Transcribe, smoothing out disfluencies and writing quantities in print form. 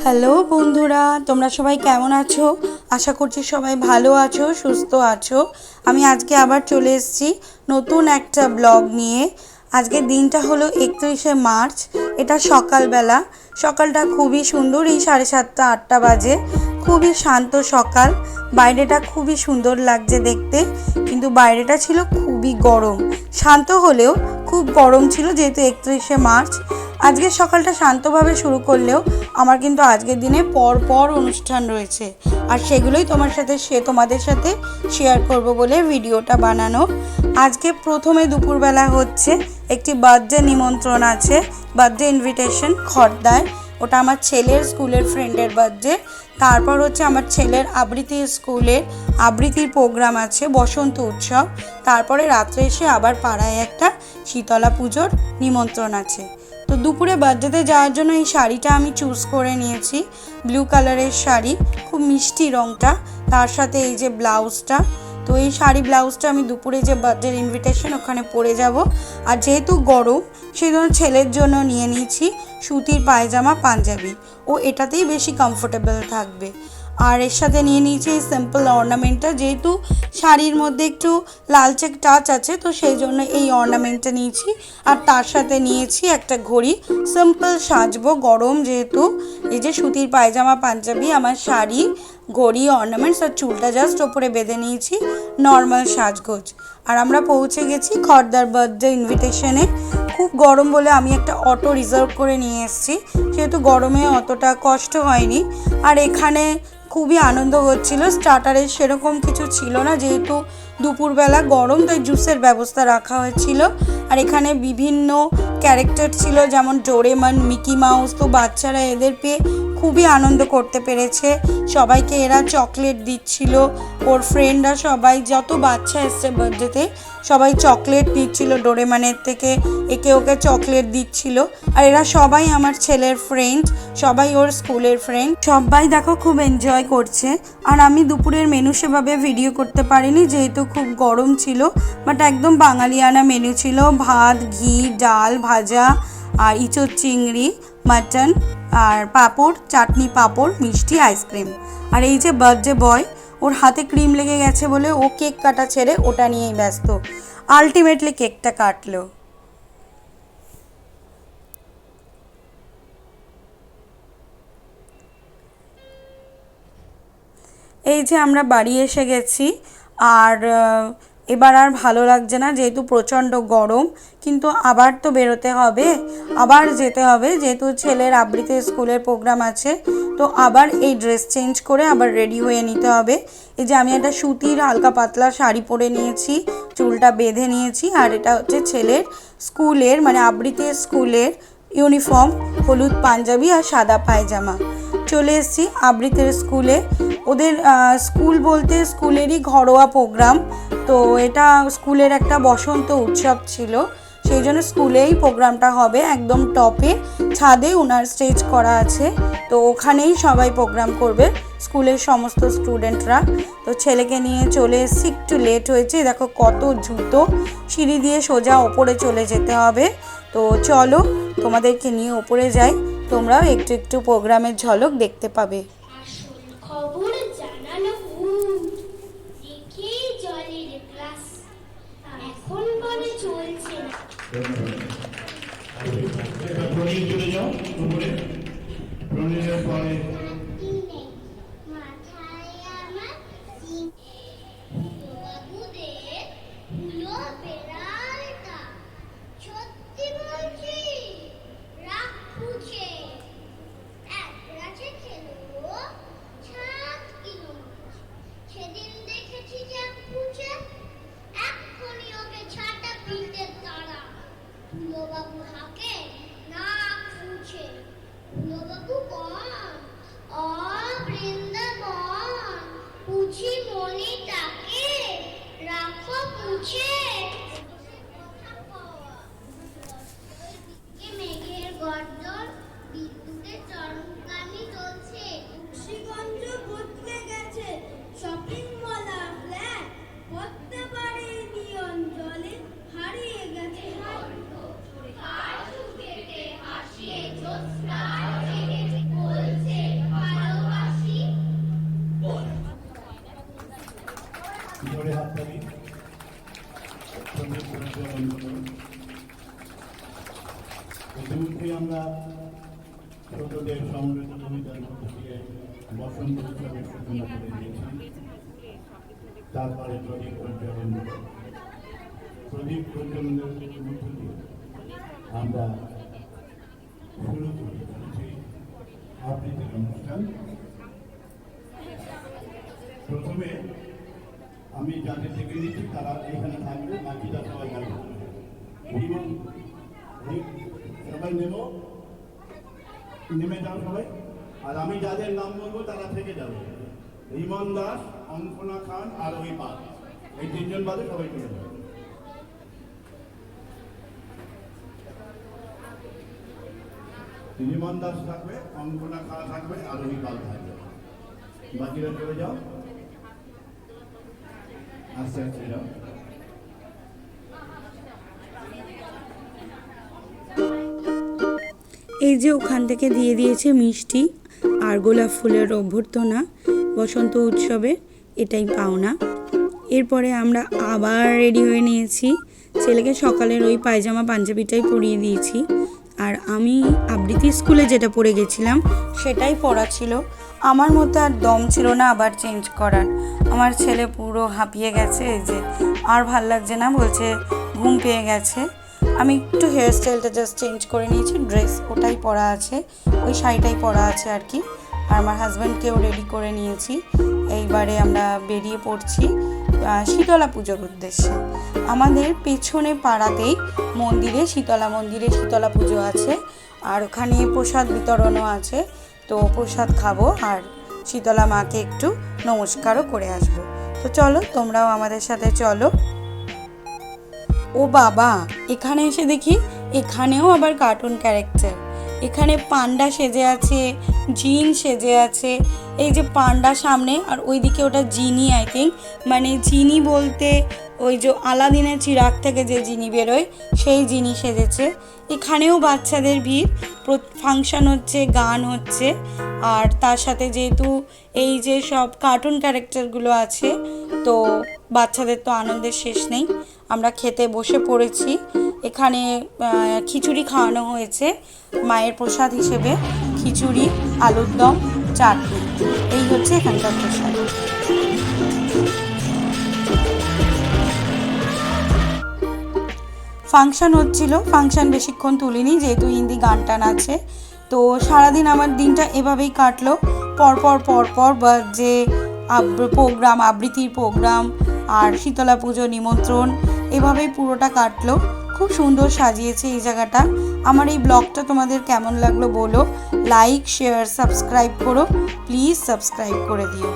Hello বন্ধুরা, তোমরা সবাই কেমন আছো? আশা করছি সবাই ভালো আছো, সুস্থ আছো। আমি আজকে আবার চলে এসেছি নতুন একটা ব্লগ নিয়ে। আজকের দিনটা হলো 31শে মার্চ। এটা সকালবেলা। সকালটা খুবই সুন্দর, এই 7:30 8টা বাজে। খুবই শান্ত সকাল। বাইরেটা খুবই সুন্দর লাগছে দেখতে, কিন্তু বাইরেটা ছিল খুবই গরম। শান্ত হলেও খুব গরম ছিল, যেহেতু 31শে মার্চ। আজকের সকালটা শান্তভাবে শুরু করলেও আমার কিন্তু আজকের দিনে পর অনুষ্ঠান রয়েছে, আর সেগুলোই তোমাদের সাথে শেয়ার করব বলে ভিডিওটা বানানো। আজকে প্রথমে দুপুরবেলা হচ্ছে একটি বার্থডে নিমন্ত্রণ আছে, বার্থডে ইনভিটেশন খড়দায়। ওটা আমার ছেলের স্কুলের ফ্রেন্ডের বার্থডে। তারপর হচ্ছে আমার ছেলের আবৃত্তির প্রোগ্রাম আছে, বসন্ত উৎসব। তারপরে রাত্রে এসে আবার পাড়ায় একটা শীতলা পুজোর নিমন্ত্রণ আছে। তো দুপুরে বার্থডেতে যাওয়ার জন্য এই শাড়িটা আমি চুজ করে নিয়েছি, ব্লু কালারের শাড়ি, খুব মিষ্টি রঙটা। তার সাথে এই যে ব্লাউজটা। তো এই শাড়ি ব্লাউজটা আমি দুপুরে যে বার্থডের ইনভিটেশন ওখানে পরে যাব। আর যেহেতু গরম, সেই জন্য ছেলের জন্য নিয়ে নিয়েছি সুতির পায়জামা পাঞ্জাবি। ও এটাতেই বেশি কমফোর্টেবল থাকবে। আর এর সাথে নিয়ে নিয়েছি এই সিম্পল অর্নামেন্টটা, যেহেতু শাড়ির মধ্যে একটু লালচে টাচ আছে, তো সেই জন্য এই অর্নামেন্টটা নিয়েছি। আর তার সাথে নিয়েছি একটা ঘড়ি। সিম্পল সাজবো, গরম যেহেতু। এই যে সুতির পায়জামা পাঞ্জাবি, আমার শাড়ি, ঘড়ি, অর্নামেন্টস, আর চুলটা জাস্ট ওপরে বেঁধে নিয়েছি, নর্মাল সাজগোজ। আর আমরা পৌঁছে গেছি খড়দার বার্থডে ইনভিটেশনে। খুব গরম বলে আমি একটা অটো রিজার্ভ করে নিয়ে এসেছি, যেহেতু গরমে অতটা কষ্ট হয়নি। আর এখানে খুবই আনন্দ হচ্ছিল। স্টার্টারে সেরকম কিছু ছিল না, যেহেতু দুপুরবেলা গরম, তাই জুসের ব্যবস্থা রাখা হয়েছিল। আর এখানে বিভিন্ন ক্যারেক্টার ছিল, যেমন ডোরেমন, মিকি মাউস। তো বাচ্চারা এদের পেয়ে খুবই আনন্দ করতে পেরেছে। সবাইকে এরা চকলেট দিচ্ছিল, ওর ফ্রেন্ডরা সবাই, যত বাচ্চা এসছে বার্থডেতে সবাই চকলেট দিচ্ছিল ডোরেমনের থেকে, একে ওকে চকলেট দিচ্ছিল। আর এরা সবাই আমার ছেলের ফ্রেন্ড, সবাই ওর স্কুলের ফ্রেন্ড। সবাই দেখো খুব এনজয় করছে। আর আমি দুপুরের মেনু সেভাবে ভিডিও করতে পারিনি, যেহেতু খুব গরম ছিল। বাট একদম বাঙালিয়ানা মেনু ছিল, ভাত, ঘি, ডাল, ভাজা, আর ইঁচড় চিংড়ি, মাটন, আর পাঁপড়, চাটনি, পাঁপড়, মিষ্টি, আইসক্রিম। আর এই যে বার্থডে বয়, ওর হাতে ক্রিম লেগে গেছে বলে ও কেক কাটা ছেড়ে ওটা নিয়েই ব্যস্ত। আলটিমেটলি কেকটা কাটলো। এই যে আমরা বাড়ি এসে গেছি। আর এবার আর ভালো লাগছে না, যেহেতু প্রচণ্ড গরম। কিন্তু আবার তো বেরোতে হবে, আবার যেতে হবে, যেহেতু ছেলের আবৃত্তি স্কুলের প্রোগ্রাম আছে। তো আবার এই ড্রেস চেঞ্জ করে আবার রেডি হয়ে নিতে হবে। এই যে আমি একটা সুতির হালকা পাতলা শাড়ি পরে নিয়েছি, চুলটা বেঁধে নিয়েছি। আর এটা হচ্ছে ছেলের স্কুলের, মানে আবৃত্তি স্কুলের ইউনিফর্ম, হলুদ পাঞ্জাবি আর সাদা পায়জামা। চলে এসেছি আবৃত্তির স্কুলে। ওদের স্কুল বলতে স্কুলেরই ঘরোয়া প্রোগ্রাম। তো এটা স্কুলের একটা বসন্ত উৎসব ছিল, সেই জন্য স্কুলেই প্রোগ্রামটা হবে। একদম টপে ছাদে ওনার স্টেজ করা আছে, তো ওখানেই সবাই প্রোগ্রাম করবে, স্কুলের সমস্ত স্টুডেন্টরা। তো ছেলেকে নিয়ে চলে এসেছি, একটু লেট হয়েছে। দেখো কত জুতো, সিঁড়ি দিয়ে সোজা ওপরে চলে যেতে হবে। তো চলো তোমাদেরকে নিয়ে ওপরে যাই, তোমরাও একটু একটু প্রোগ্রামের ঝলক দেখতে পাবে। খবর জানালো দেখেই জলের গ্লাস এখন বলে চলছে না। চলে যাও উপরে, পরে মাথায় আমার বাবুদের হুলো বেড়ালটা, সত্যি বলছি রাগ পুছে এক রাজে খেলো সেদিন দেখেছি যে পুছে এক্ষুনি ওকে ছাটা পিঠে তারা। বাবু হাকে না পুছে, বাবু কম সমবেত কবিতার মধ্যে দিয়ে বসন্ত উৎসবের সূচনা করে দিয়েছেন। তারপরে প্রদীপ প্রজ্বলন মধ্য দিয়ে আমরা শুরু করি আবৃত্তির অনুষ্ঠান। প্রথমে আমি যাদের থেকে নিচ্ছি তারা এখানে থাকবে, বাকিটা সবাই যাবে। সবাই নেমে যাও সবাই। আর আমি যাদের নাম বলবো তারা থেকে যাবে। রিমন দাস, অঙ্কনা খান আর ওই পাল, এই তিনজন বাদে সবাই চলে যাবে। রিমন দাস থাকবে, অঙ্কনা খান থাকবে আর ওই পাল থাকবে, বাকিরা চলে যাও। আস্তে আস্তে যাও। এই যে ওখান থেকে দিয়ে দিয়েছে মিষ্টি আর গোলাপ ফুলের অভ্যর্থনা বসন্ত উৎসবে, এটাই পাওনা। এরপরে আমরা আবার রেডি হয়ে নিয়েছি। ছেলেকে সকালের ওই পায়জামা পাঞ্জাবিটাই পরিয়ে দিয়েছি, আর আমি আবৃত্তি স্কুলে যেটা পরে গেছিলাম সেটাই পরা ছিল। আমার মতো আর দম ছিল না আবার চেঞ্জ করার। আমার ছেলে পুরো হাঁপিয়ে গেছে, এই যে আর ভাল লাগছে না, বলছে ঘুম পেয়ে গেছে। আমি একটু হেয়ার স্টাইলটা জাস্ট চেঞ্জ করে নিয়েছি, ড্রেস ওটাই পরা আছে, ওই শাড়িটাই পরা আছে আর কি। আর আমার হাজব্যান্ডকেও রেডি করে নিয়েছি। এইবারে আমরা বেরিয়ে পড়ছি শীতলা পুজোর উদ্দেশ্যে। আমাদের পেছনে পাড়াতেই মন্দিরে শীতলা পুজো আছে, আর ওখানে প্রসাদ বিতরণও আছে। তো প্রসাদ খাবো আর শীতলা মাকে একটু নমস্কারও করে আসবো। তো চলো, তোমরাও আমাদের সাথে চলো। ও বাবা, এখানে এসে দেখি এখানেও আবার কার্টুন ক্যারেক্টার। এখানে পান্ডা সেজে আছে, জিন সেজে আছে। এই যে পান্ডা সামনে, আর ওইদিকে ওটা জিনি, আই থিঙ্ক। মানে জিনি বলতে ওই যে আলাদিনের চিরাগ থেকে যে জিনি বেরোয় সেই জিনি সেজেছে। এখানেও বাচ্চাদের ভিড়, ফাংশন হচ্ছে, গান হচ্ছে। আর তার সাথে যেহেতু এই যে সব কার্টুন ক্যারেক্টারগুলো আছে, তো বাচ্চাদের তো আনন্দের শেষ নেই। আমরা খেতে বসে পড়েছি। এখানে খিচুড়ি খাওয়ানো হয়েছে মায়ের প্রসাদ হিসেবে, খিচুড়ি, আলুর দম, চাটনি, এই হচ্ছে এখানকার প্রসাদ। ফাংশন হচ্ছিল, ফাংশন বেশিক্ষণ তুলিনি যেহেতু হিন্দি গান টান আছে। তো সারাদিন আমার দিনটা এভাবেই কাটলো, পরপর যে প্রোগ্রাম, আবৃত্তির প্রোগ্রাম আর শীতলা পুজো নিমন্ত্রণ, এভাবেই পুরোটা কাটলো। খুব সুন্দর সাজিয়েছে এই জায়গাটা। আমার এই ব্লগটা তোমাদের কেমন লাগলো বলো। লাইক, শেয়ার, সাবস্ক্রাইব করো, প্লিজ সাবস্ক্রাইব করে দিও।